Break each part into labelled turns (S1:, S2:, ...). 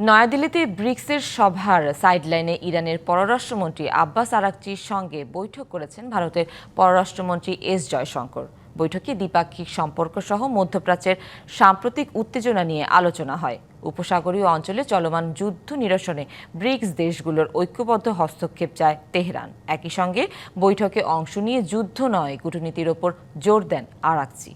S1: নয়াদিল্লিতে ব্রিক্সের সভার সাইডলাইনে ইরানের পররাষ্ট্রমন্ত্রী আব্বাস আরাকচির সঙ্গে বৈঠক করেছেন ভারতের পররাষ্ট্রমন্ত্রী এস জয়শঙ্কর। বৈঠকে দ্বিপাক্ষিক সম্পর্ক সহ মধ্যপ্রাচ্যের সাম্প্রতিক উত্তেজনা নিয়ে আলোচনা হয়। উপসাগরীয় অঞ্চলে চলমান যুদ্ধ নিরসনে ব্রিক্স দেশগুলোর ঐক্যবদ্ধ হস্তক্ষেপ চায় তেহরান। একই সঙ্গে বৈঠকে অংশ নিয়ে যুদ্ধ নয় কূটনীতির ওপর জোর দেন আরাকচি।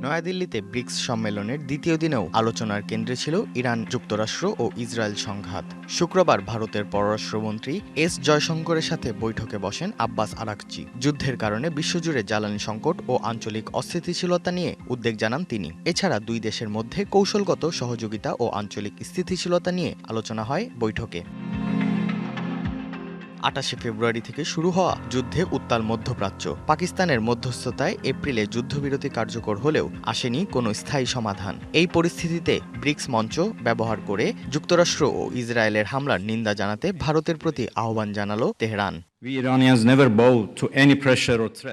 S2: নয়াদিল্লিতে ব্রিক্স সম্মেলনের দ্বিতীয় দিনেও আলোচনার কেন্দ্রে ছিল ইরান, যুক্তরাষ্ট্র ও ইসরায়েল সংঘাত। শুক্রবার ভারতের পররাষ্ট্রমন্ত্রী এস জয়শঙ্করের সাথে বৈঠকে বসেন আব্বাস আরাকচি। যুদ্ধের কারণে বিশ্বজুড়ে জ্বালানি সংকট ও আঞ্চলিক অস্থিতিশীলতা নিয়ে উদ্বেগ জানান তিনি। এছাড়া দুই দেশের মধ্যে কৌশলগত সহযোগিতা ও আঞ্চলিক স্থিতিশীলতা নিয়ে আলোচনা হয় বৈঠকে। 28 ফেব্রুয়ারি থেকে শুরু হওয়া যুদ্ধে উত্তাল মধ্যপ্রাচ্য। পাকিস্তানের মধ্যস্থতায় এপ্রিলে যুদ্ধবিরতি কার্যকর হলেও আসেনি কোনো স্থায়ী সমাধান। এই পরিস্থিতিতে ব্রিক্স মঞ্চ ব্যবহার করে যুক্তরাষ্ট্র ও ইসরায়েলের হামলার নিন্দা জানাতে ভারতের প্রতি আহ্বান জানালো তেহরান।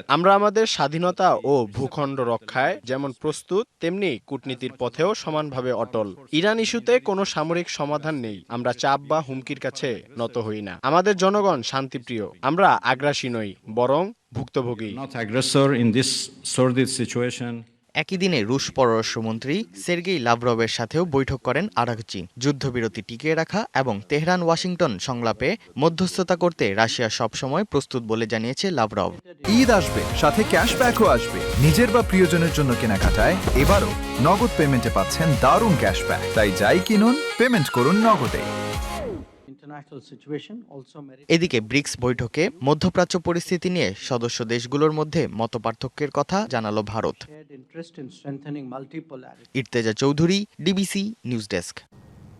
S3: আমরা আমাদের স্বাধীনতা ও ভূখণ্ড রক্ষায় যেমন প্রস্তুত, তেমনি কূটনীতির পথেও সমানভাবে অটল। ইরান ইস্যুতে কোনো সামরিক সমাধান নেই। আমরা চাপ বা হুমকির কাছে নত হই না। আমাদের জনগণ শান্তিপ্রিয়। আমরা আগ্রাসী নই, বরং ভুক্তভোগী।
S2: একই দিনে রুশ পররাষ্ট্রমন্ত্রী সের্গেই লাভরভের সাথেও বৈঠক করেন আরাকচি। যুদ্ধবিরতি টিকিয়ে রাখা এবং তেহরান ওয়াশিংটন সংলাপে মধ্যস্থতা করতে রাশিয়া সবসময় প্রস্তুত বলে জানিয়েছে লাভরভ।
S4: ঈদ আসবে, সাথে ক্যাশব্যাকও আসবে। নিজের বা প্রিয়জনের জন্য কেনাকাটায় এবারও নগদ পেমেন্টে পাচ্ছেন দারুণ ক্যাশব্যাক। তাই যাই কিনুন, পেমেন্ট করুন নগদে।
S2: এদিকে ব্রিক্স বৈঠকে মধ্যপ্রাচ্য পরিস্থিতি নিয়ে সদস্য দেশগুলোর মধ্যে মতপার্থক্যের কথা জানালো Bharat. Irteza Chowdhury, DBC news desk.